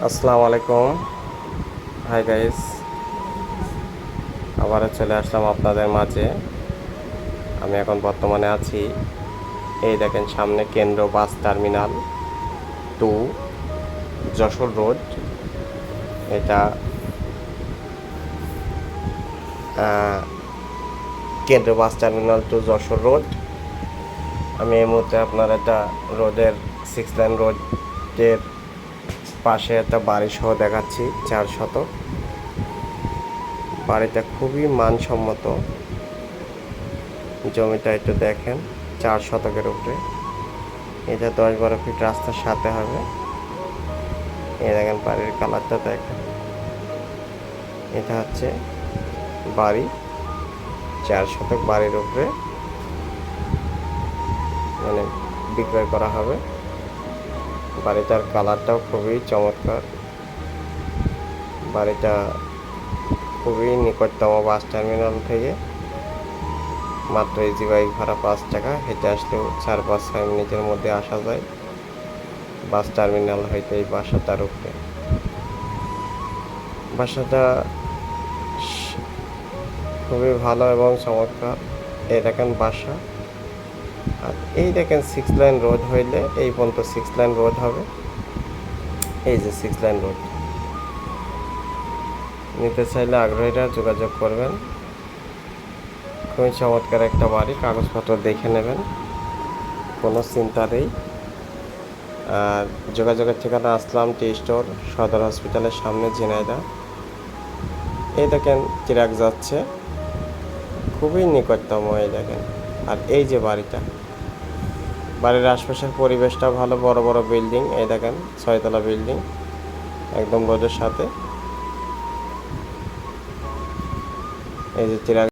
আসসালামু আলাইকুম। Hi guys, আবারও চলে আসলাম আপনাদের মাঝে। আমি এখন বর্তমানে আছি, এই দেখেন সামনে কেন্দ্র বাস টার্মিনাল 2 যশোর রোড। এটা কেন্দ্র বাস টার্মিনাল 2 যশোর রোড। আমি এই মুহূর্তে আপনার একটা রোডের 6 লাইন রোডের পাশে একটা বাড়ি সহ দেখাচ্ছি। 4 শতক বাড়িটা খুবই মানসম্মত। জমিটা একটু দেখেন, 4 শতকের উপরে। এটা 10-12 ফিট রাস্তার সাথে হবে। এই দেখেন বাড়ির কালারটা দেখেন। এটা হচ্ছে বাড়ি, 4 শতক বাড়ির উপরে মানে বিক্রয় করা হবে। বাড়িটার কালারটাও খুবই চমৎকার। বাড়িটা খুবই নিকটতম বাস টার্মিনাল থেকে মাত্র ইজি বাইক ভাড়া 5 টাকা। হেঁটে আসলেও 4-5-6 মিনিটের মধ্যে আসা যায় বাস টার্মিনাল হইতে এই বাসাটার উপরে। বাসাটা খুবই ভালো এবং চমৎকার। এই দেখেন বাসা, আর এই দেখেন 6 লাইন রোড হইলে এই পর্যন্ত 6 লাইন রোড হবে। এই যে 6 লাইন রোড নিতে চাইলে আগ্রহীরা যোগাযোগ করবেন। খুবই চমৎকার একটা বাড়ি, কাগজপত্র দেখে নেবেন, কোনো চিন্তা নেই। আর যোগাযোগের ঠিকানা আসলাম টি স্টোর, সদর হসপিটালের সামনে, ঝিনাইদহ। এই দেখেন ট্রাক যাচ্ছে, খুবই নিকটতম। এই দেখেন, আর এই যে বাড়ির আশপাশের পরিবেশটা ভালো, বড় বড় বিল্ডিং। এই দেখেন 6 তলা বিল্ডিং একদম রোডের সাথে। এই যে ট্রাক